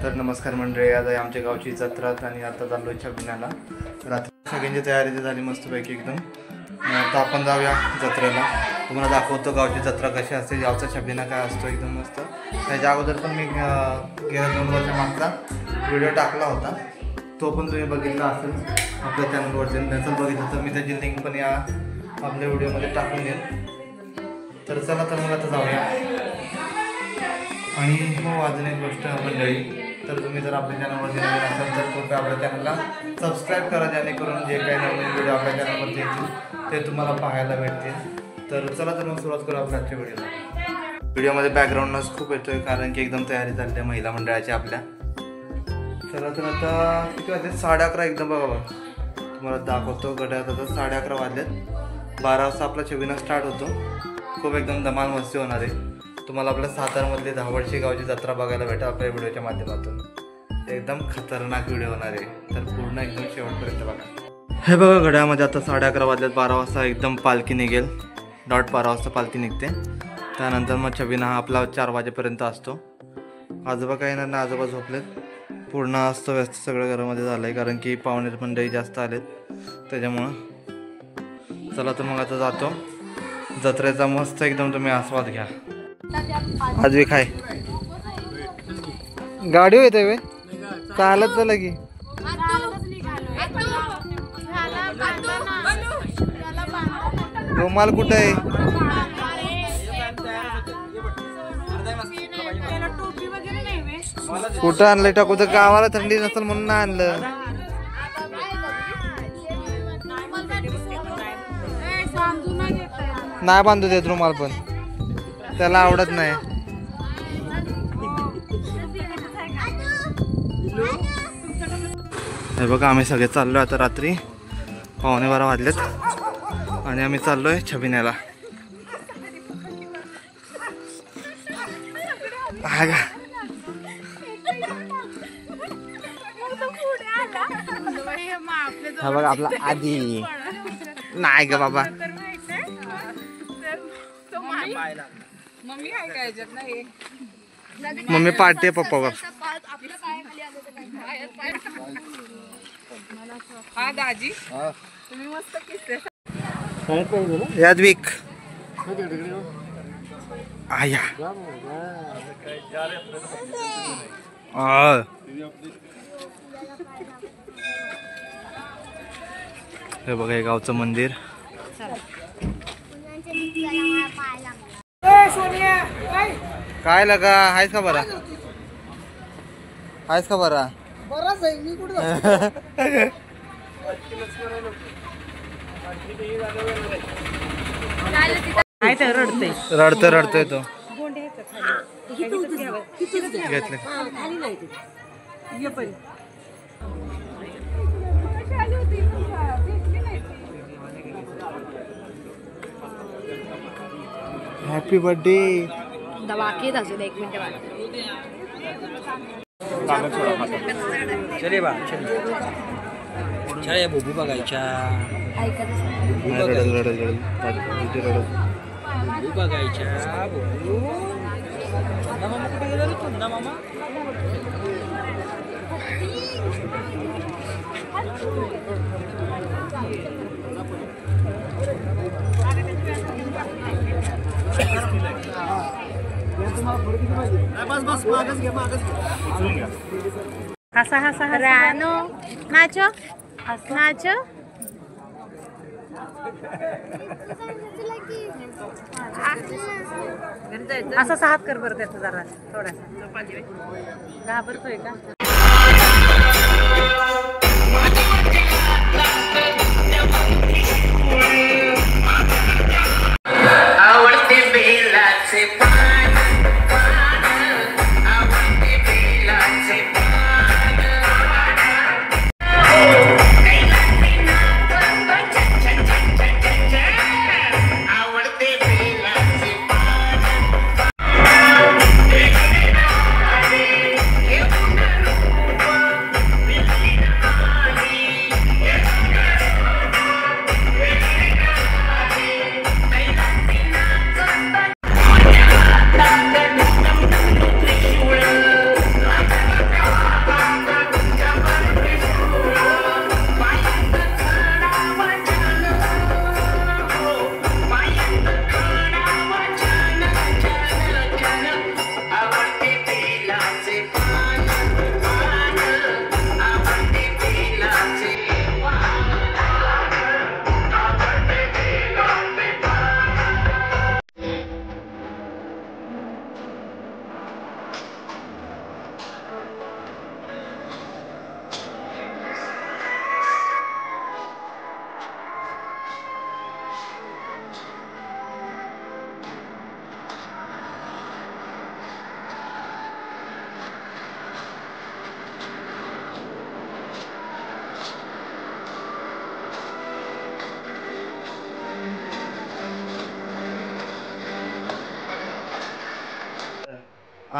तर नमस्कार मंडळी, आज आहे आमच्या गावची जत्रा आणि आता चाललोय छबिन्याला. रात्री सगळ्यांची तयारी झाली मस्तपैकी एकदम. आता आपण जाऊया जत्रेला. तुम्हाला दाखवतो गावची जत्रा कशी असते, गावचा छबिना काय असतो एकदम मस्त. त्याच्या अगोदर पण मी गेल्या 2 वर्षा मागचा व्हिडिओ टाकला होता, तो पण तुम्ही बघितला असेल आपल्या चॅनलवरती. नसेल बघितलं तर मी त्याची लिंक पण या आपल्या व्हिडिओमध्ये टाकून देईन. तर चला तर मग आता जाऊया. आणि हो, अजून एक गोष्ट मंडळी, तर तुम्ही जर आपल्या चॅनलवरती नवीन असाल तर कृपया आपल्या चॅनलला सबस्क्राईब करा, जेणेकरून जे काही नवीन व्हिडिओ आपल्या चॅनलवरती येतील ते तुम्हाला पाहायला भेटतील. तर चला तर मग सुरुवात करू आपल्या आजच्या व्हिडिओमध्ये. बॅकग्राऊंडच खूप येतोय कारण की एकदम तयारी झाली आहे महिला मंडळाची आपल्या. चला तर आता किती वाजले? 11:30 एकदम. बघा तुम्हाला दाखवतो गड्यात. आता 11:30 वाजलेत. 12 वाजता आपला छबिना स्टार्ट होतो. खूप एकदम धमाल मस्ती होणार आहे. तुम्हाला आपल्या सातारमधली धावडशी गावची जत्रा बघायला भेटा आपल्या व्हिडिओच्या माध्यमातून. एकदम खतरनाक व्हिडिओ होणार आहे, तर पूर्ण एकदम शेवटपर्यंत बघा. हे बघा घड्यामध्ये आता 11:30 वाजल्यात. 12 वाजता एकदम पालखी निघेल. डॉट 12 वाजता पालखी निघते. त्यानंतर मग छबिना हा आपला 4 वाजेपर्यंत असतो. आजोबा काही ना आजोबा झोपलेत. पूर्ण अस्तव्यस्त सगळं घरामध्ये झालं आहे कारण की पाहुणे मंडळी जास्त आलेत त्याच्यामुळं. चला तर मग आता जातो जत्रेचा. मस्त एकदम तुम्ही आस्वाद घ्या. आज वी खाय गाडी येते वे चालत चला की. रुमाल कुठं आहे? कुठं आणलंय? टाकू तर गावाला थंडी नसेल म्हणून नाही आणलं. नाही बांधू देत रुमाल, पण त्याला आवडत नाही. हे बघा आम्ही सगळे चाललोय आता. रात्री 11:15 वाजलेत आणि आम्ही चाललोय छबिन्याला. हा बघा आपला आधी. नाही ग बाबा, मम्मी पार्टी आहे पप्पावर. यादविक आया. हे बघा हे गावचं मंदिर. काय लगा आहेस का बरा? आहेस का बरा? रडतोय तो. घेतले हॅपी बर्थडे. बाकी अजून 1 मिनिट बाकी. चले बा चले बुबू बघायच्या. बुबू बघायच्या. बुबू मामा कुठे गेला तू ना मामा? हसा हसा रानो नाचो नाचो. असा हात कर बरं त्याचा जरा थोडासा. घाबरतोय का?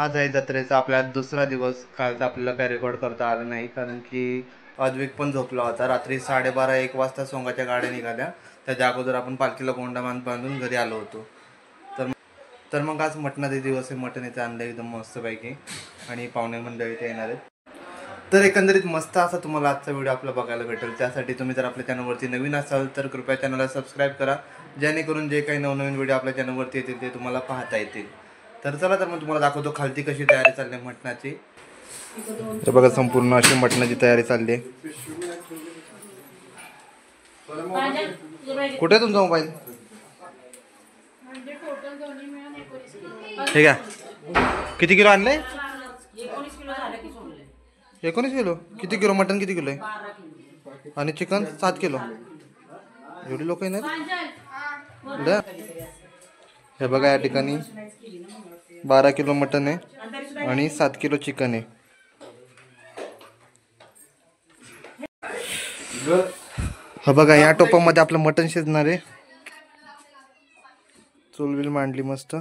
आज आहे जत्रेचा आपल्या दुसरा दिवस. कालचा आपल्याला काय रेकॉर्ड करता आलं नाही कारण की अद्विक पण झोपला होता. रात्री 12:30-1 वाजता सोंगाच्या गाड्या निघाल्या. त्याच्या अगोदर आपण पालखीला गोंडा बांधून घरी आलो होतो. तर मग आज मटणाचे दिवस आहे. मटण इथे आणलं एकदम मस्तपैकी आणि पाहुणे मंडळी इथे येणार आहेत. तर एकंदरीत मस्त असा तुम्हाला आजचा व्हिडिओ आपला बघायला भेटेल. त्यासाठी तुम्ही जर आपल्या चॅनलवरती नवीन असाल तर कृपया चॅनलला सबस्क्राईब करा, जेणेकरून जे काही नवनवीन व्हिडिओ आपल्या चॅनलवरती येतील ते तुम्हाला पाहता येतील. तर चला तर मग तुम्हाला दाखवतो खालती कशी तयारी चालली आहे मटणाची. हे बघा संपूर्ण अशी मटणाची तयारी चालली आहे. कुठे तुमचा मोबाईल? ठीक आहे. किती किलो आणले? 19 किलो. किती किलो मटण किती किलो आहे? आणि चिकन 7 किलो. एवढी लोक येणार? हे बघा या ठिकाणी 12 किलो मटण आहे आणि 7 किलो चिकन आहे. हा बघा या टोपामध्ये आपलं मटण शिजणार आहे. चूलबिल मांडली मस्त.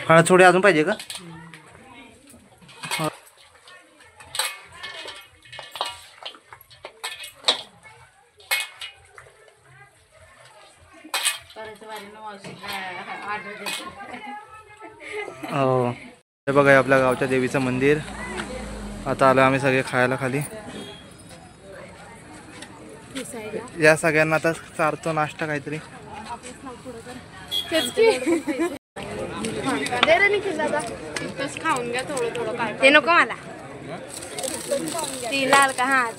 हा थोडी अजून पाहिजे का? हो हे बघा आपल्या गावच्या देवीचं मंदिर. आता आलो आम्ही सगळे खायला खाली. या सगळ्यांना आता चारतो नाश्ता काहीतरी. खाऊन घ्या थोडं थोडं. ते नको मला. ती लाल का? हा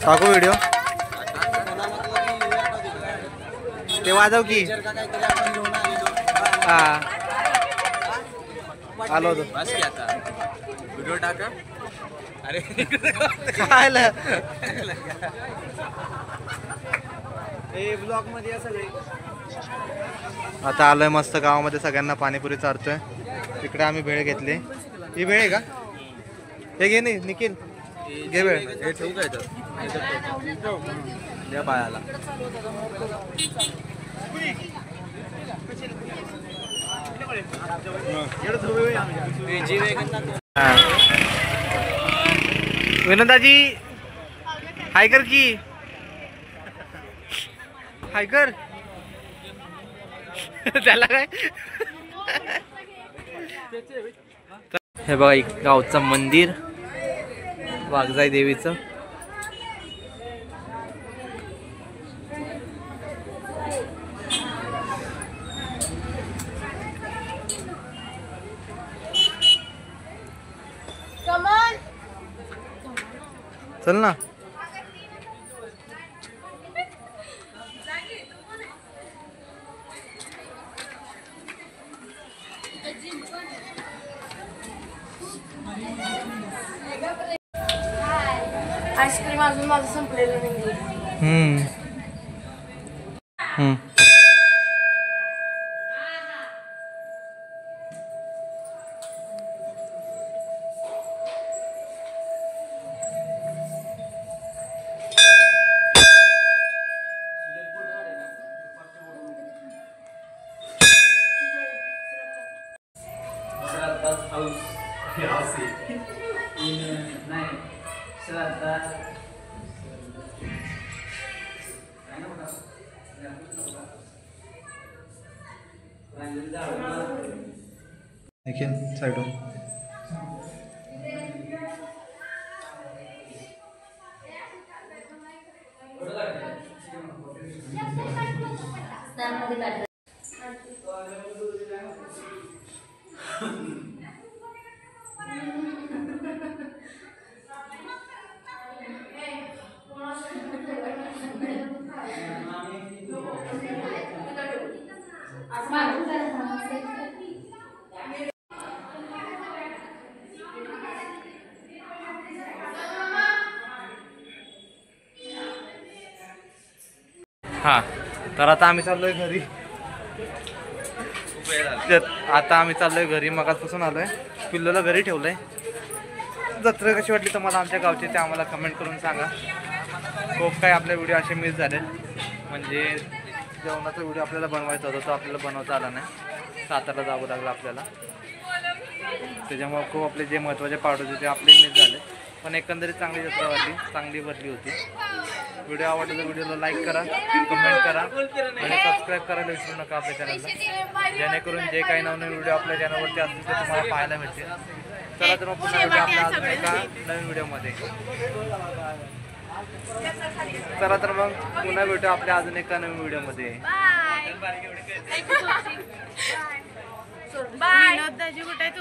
टाकू व्हिडिओ. ते वाजव की. हा आलो होतो. व्हिडिओ टाका. अरे खायला ब्लॉग मध्ये सगळे. आता आलोय मस्त गावामध्ये सगळ्यांना पाणीपुरी चारतोय. इकडे आम्ही भेळ घेतली. ही भेळ आहे का? हे घे नाही निखिल घे भेळ. हे ठेवू काय तर त्या बाळाला. विनोदाजी हाय कर की. हाय कर. त्याला काय? हे बघा एक गावचं मंदिर वाघजाई देवीचं. चल ना. आईस्क्रीम अजून माझं संपलेलं नाही. निखिल साइडून. हां तर आता आम्ही चाललोय घरी. आता आम्ही चाललोय घरी. मगाचपासून आलोय. पिल्लूला घरी ठेवलंय. जत्रा कशी वाटली तुम्हाला आमच्या गावची ते आम्हाला कमेंट करून सांगा. खूप काही आपले व्हिडिओ असे मिस झाले. म्हणजे जेवणाचा व्हिडिओ आपल्याला बनवायचा होता तो आपल्याला बनवता आला नाही. सातारला जावं लागलं आपल्याला. त्याच्यामुळे खूप आपले जे महत्त्वाचे पार्ट होते ते आपले मिस झाले. पण एकंदरीत चांगली जत्रा वाटली. चांगली भरली होती. व्हिडिओ आवडला तर व्हिडिओला लाईक करा, कमेंट करा आणि सबस्क्राईब करायला विसरू नका आपल्या चॅनलला. जेणेकरून जे काही नवनवीन व्हिडिओ आपल्या चॅनलवरती असतील ते तुम्हाला पाहायला मिळतील. चला तर मग पुन्हा भेटूया आपल्या अजून एका नवीन व्हिडिओमध्ये. चला तर मग पुन्हा भेटूया आपल्या अजून एका नवीन व्हिडिओमध्ये. विनोद दाजी कुठे आहे?